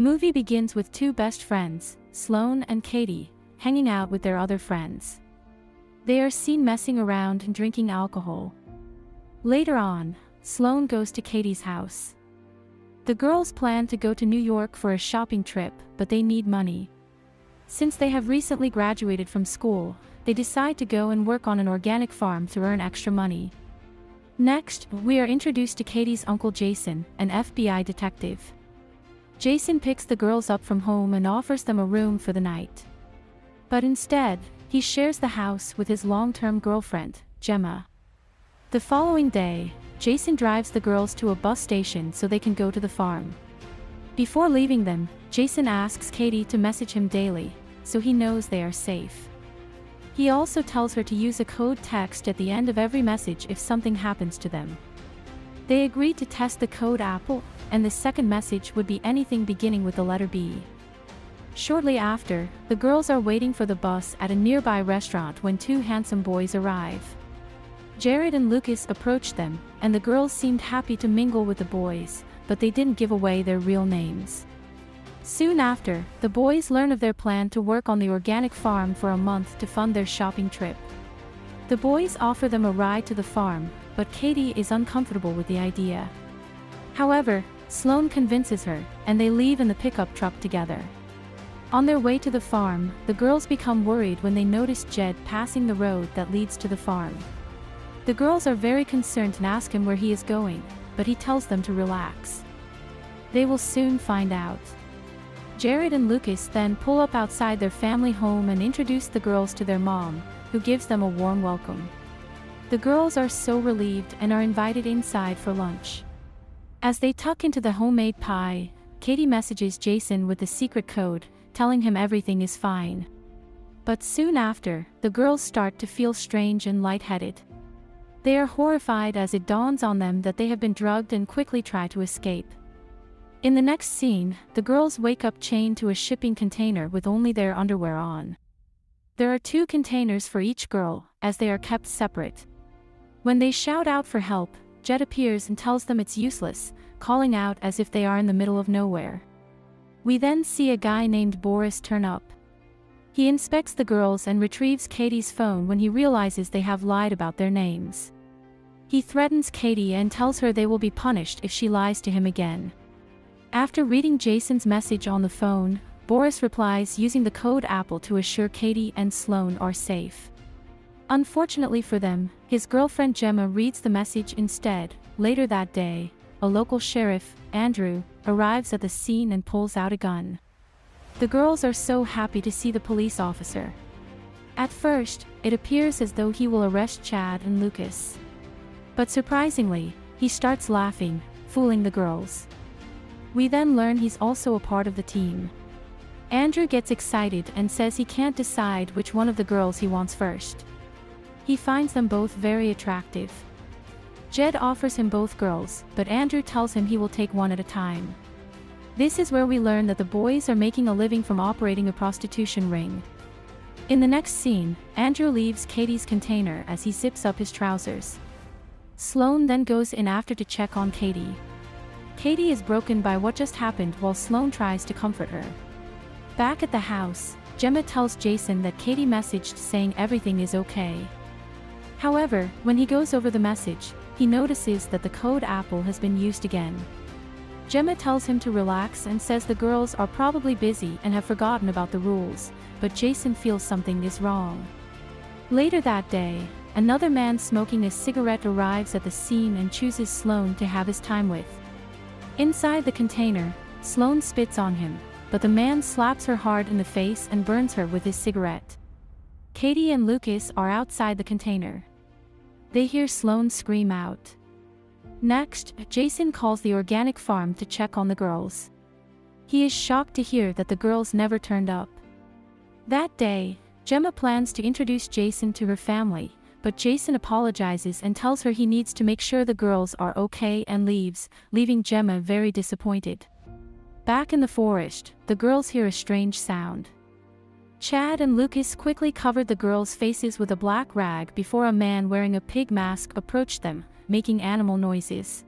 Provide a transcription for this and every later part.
Movie begins with two best friends, Sloane and Katie, hanging out with their other friends. They are seen messing around and drinking alcohol. Later on, Sloane goes to Katie's house. The girls plan to go to New York for a shopping trip, but they need money. Since they have recently graduated from school, they decide to go and work on an organic farm to earn extra money. Next, we are introduced to Katie's uncle Jason, an FBI detective. Jason picks the girls up from home and offers them a room for the night. But instead, he shares the house with his long-term girlfriend, Gemma. The following day, Jason drives the girls to a bus station so they can go to the farm. Before leaving them, Jason asks Katie to message him daily, so he knows they are safe. He also tells her to use a code text at the end of every message if something happens to them. They agreed to test the code Apple, and the second message would be anything beginning with the letter B. Shortly after, the girls are waiting for the bus at a nearby restaurant when two handsome boys arrive. Jared and Lucas approached them, and the girls seemed happy to mingle with the boys, but they didn't give away their real names. Soon after, the boys learn of their plan to work on the organic farm for a month to fund their shopping trip. The boys offer them a ride to the farm, but Katie is uncomfortable with the idea. However, Sloane convinces her, and they leave in the pickup truck together. On their way to the farm, the girls become worried when they notice Jed passing the road that leads to the farm. The girls are very concerned and ask him where he is going, but he tells them to relax. They will soon find out. Jared and Lucas then pull up outside their family home and introduce the girls to their mom, who gives them a warm welcome. The girls are so relieved and are invited inside for lunch. As they tuck into the homemade pie, Katie messages Jason with the secret code, telling him everything is fine. But soon after, the girls start to feel strange and lightheaded. They are horrified as it dawns on them that they have been drugged and quickly try to escape. In the next scene, the girls wake up chained to a shipping container with only their underwear on. There are 2 containers for each girl, as they are kept separate. When they shout out for help, Jed appears and tells them it's useless, calling out as if they are in the middle of nowhere. We then see a guy named Boris turn up. He inspects the girls and retrieves Katie's phone when he realizes they have lied about their names. He threatens Katie and tells her they will be punished if she lies to him again. After reading Jason's message on the phone, Boris replies using the code Apple to assure Katie and Sloane are safe. Unfortunately for them, his girlfriend Gemma reads the message instead. Later that day, a local sheriff, Andrew, arrives at the scene and pulls out a gun. The girls are so happy to see the police officer. At first, it appears as though he will arrest Chad and Lucas. But surprisingly, he starts laughing, fooling the girls. We then learn he's also a part of the team. Andrew gets excited and says he can't decide which one of the girls he wants first. He finds them both very attractive. Jed offers him both girls, but Andrew tells him he will take one at a time. This is where we learn that the boys are making a living from operating a prostitution ring. In the next scene, Andrew leaves Katie's container as he zips up his trousers. Sloane then goes in after to check on Katie. Katie is broken by what just happened while Sloane tries to comfort her. Back at the house, Gemma tells Jason that Katie messaged saying everything is okay. However, when he goes over the message, he notices that the code Apple has been used again. Gemma tells him to relax and says the girls are probably busy and have forgotten about the rules, but Jason feels something is wrong. Later that day, another man smoking a cigarette arrives at the scene and chooses Sloane to have his time with. Inside the container, Sloane spits on him, but the man slaps her hard in the face and burns her with his cigarette. Katie and Lucas are outside the container. They hear Sloane scream out. Next, Jason calls the organic farm to check on the girls. He is shocked to hear that the girls never turned up. That day, Gemma plans to introduce Jason to her family, but Jason apologizes and tells her he needs to make sure the girls are okay and leaves, leaving Gemma very disappointed. Back in the forest, the girls hear a strange sound. Chad and Lucas quickly covered the girls' faces with a black rag before a man wearing a pig mask approached them, making animal noises.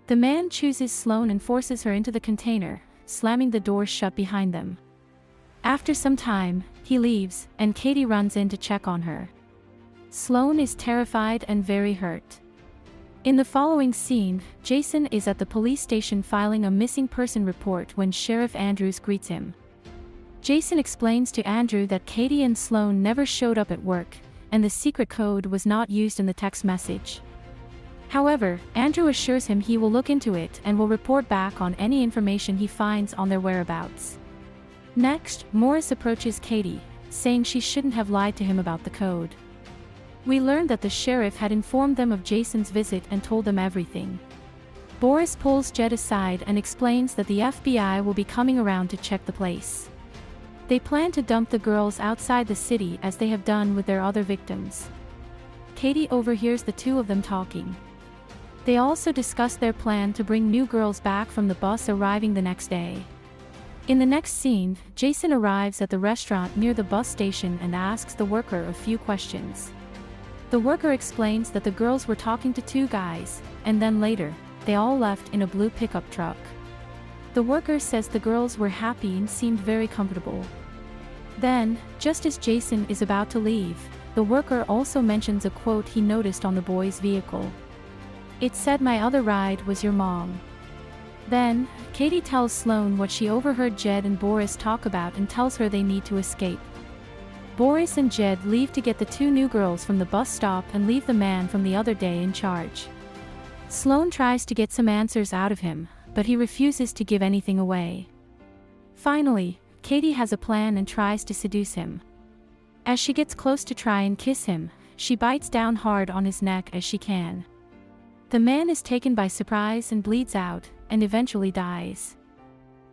The man chooses Sloane and forces her into the container, slamming the door shut behind them. After some time, he leaves, and Katie runs in to check on her. Sloane is terrified and very hurt. In the following scene, Jason is at the police station filing a missing person report when Sheriff Andrews greets him. Jason explains to Andrew that Katie and Sloane never showed up at work, and the secret code was not used in the text message. However, Andrew assures him he will look into it and will report back on any information he finds on their whereabouts. Next, Morris approaches Katie, saying she shouldn't have lied to him about the code. We learn that the sheriff had informed them of Jason's visit and told them everything. Boris pulls Jed aside and explains that the FBI will be coming around to check the place. They plan to dump the girls outside the city as they have done with their other victims. Katie overhears the two of them talking. They also discuss their plan to bring new girls back from the bus arriving the next day. In the next scene, Jason arrives at the restaurant near the bus station and asks the worker a few questions. The worker explains that the girls were talking to two guys, and then later, they all left in a blue pickup truck. The worker says the girls were happy and seemed very comfortable. Then, just as Jason is about to leave, the worker also mentions a quote he noticed on the boys' vehicle. It said, "My other ride was your mom." Then, Katie tells Sloane what she overheard Jed and Boris talk about and tells her they need to escape. Boris and Jed leave to get the two new girls from the bus stop and leave the man from the other day in charge. Sloane tries to get some answers out of him, but he refuses to give anything away. Finally, Katie has a plan and tries to seduce him. As she gets close to try and kiss him, she bites down hard on his neck as she can. The man is taken by surprise and bleeds out, and eventually dies.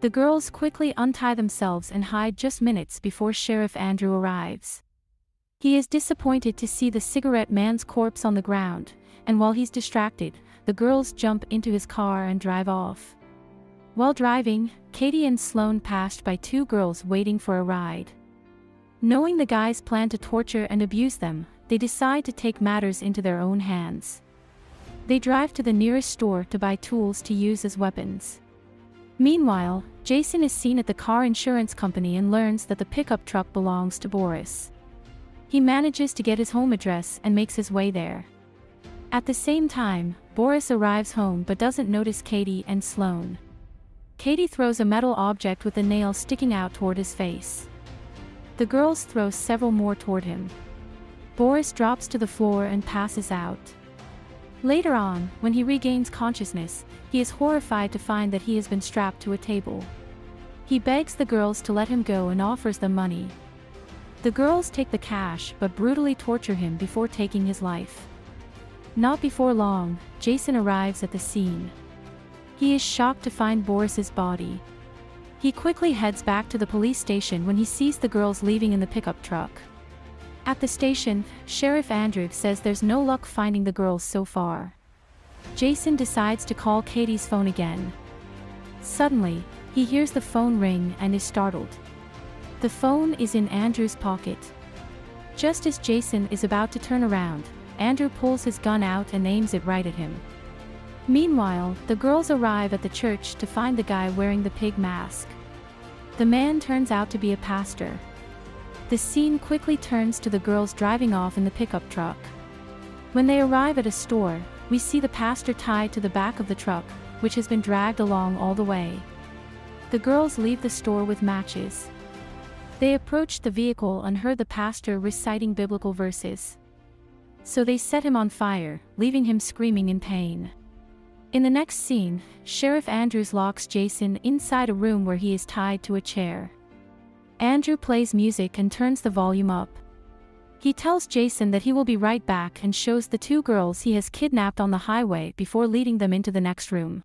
The girls quickly untie themselves and hide just minutes before Sheriff Andrew arrives. He is disappointed to see the cigarette man's corpse on the ground, and while he's distracted, the girls jump into his car and drive off. While driving, Katie and Sloane passed by two girls waiting for a ride. Knowing the guys plan to torture and abuse them, they decide to take matters into their own hands. They drive to the nearest store to buy tools to use as weapons. Meanwhile, Jason is seen at the car insurance company and learns that the pickup truck belongs to Boris. He manages to get his home address and makes his way there. At the same time, Boris arrives home but doesn't notice Katie and Sloane. Katie throws a metal object with a nail sticking out toward his face. The girls throw several more toward him. Boris drops to the floor and passes out. Later on, when he regains consciousness, he is horrified to find that he has been strapped to a table. He begs the girls to let him go and offers them money. The girls take the cash but brutally torture him before taking his life. Not before long, Jason arrives at the scene. He is shocked to find Boris's body. He quickly heads back to the police station when he sees the girls leaving in the pickup truck. At the station, Sheriff Andrews says there's no luck finding the girls so far. Jason decides to call Katie's phone again. Suddenly, he hears the phone ring and is startled. The phone is in Andrew's pocket. Just as Jason is about to turn around, Andrew pulls his gun out and aims it right at him. Meanwhile, the girls arrive at the church to find the guy wearing the pig mask. The man turns out to be a pastor. The scene quickly turns to the girls driving off in the pickup truck. When they arrive at a store, we see the pastor tied to the back of the truck, which has been dragged along all the way. The girls leave the store with matches. They approached the vehicle and heard the pastor reciting biblical verses. So they set him on fire, leaving him screaming in pain. In the next scene, Sheriff Andrews locks Jason inside a room where he is tied to a chair. Andrew plays music and turns the volume up. He tells Jason that he will be right back and shows the two girls he has kidnapped on the highway before leading them into the next room.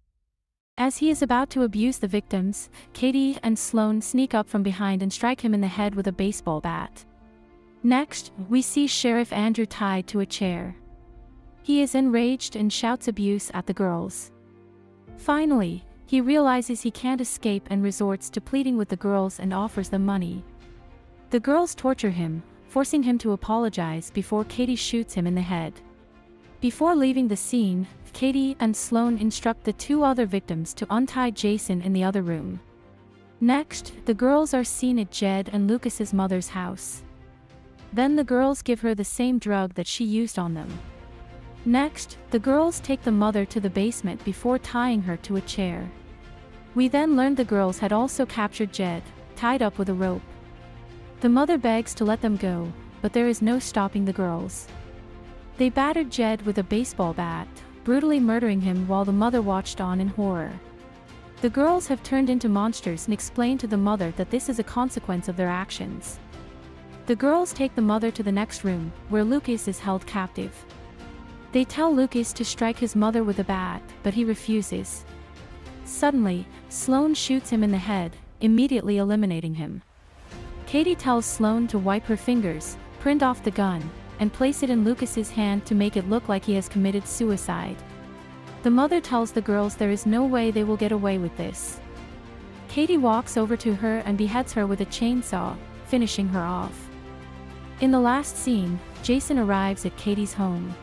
As he is about to abuse the victims, Katie and Sloane sneak up from behind and strike him in the head with a baseball bat. Next, we see Sheriff Andrew tied to a chair. He is enraged and shouts abuse at the girls. Finally, he realizes he can't escape and resorts to pleading with the girls and offers them money. The girls torture him, forcing him to apologize before Katie shoots him in the head. Before leaving the scene, Katie and Sloane instruct the two other victims to untie Jason in the other room. Next, the girls are seen at Jed and Lucas's mother's house. Then the girls give her the same drug that she used on them. Next, the girls take the mother to the basement before tying her to a chair. We then learned the girls had also captured Jed, tied up with a rope. The mother begs to let them go, but there is no stopping the girls. They battered Jed with a baseball bat, brutally murdering him while the mother watched on in horror. The girls have turned into monsters and explain to the mother that this is a consequence of their actions. The girls take the mother to the next room, where Lucas is held captive. They tell Lucas to strike his mother with a bat, but he refuses. Suddenly, Sloane shoots him in the head, immediately eliminating him. Katie tells Sloane to wipe her fingers, print off the gun, and place it in Lucas's hand to make it look like he has committed suicide. The mother tells the girls there is no way they will get away with this. Katie walks over to her and beheads her with a chainsaw, finishing her off. In the last scene, Jason arrives at Katie's home.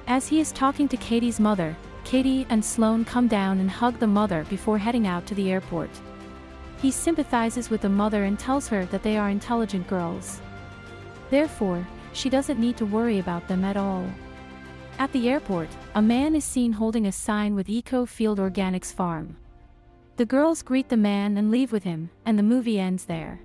As he is talking to Katie's mother, Katie and Sloane come down and hug the mother before heading out to the airport. He sympathizes with the mother and tells her that they are intelligent girls. Therefore, she doesn't need to worry about them at all. At the airport, a man is seen holding a sign with Eco Field Organics Farm. The girls greet the man and leave with him, and the movie ends there.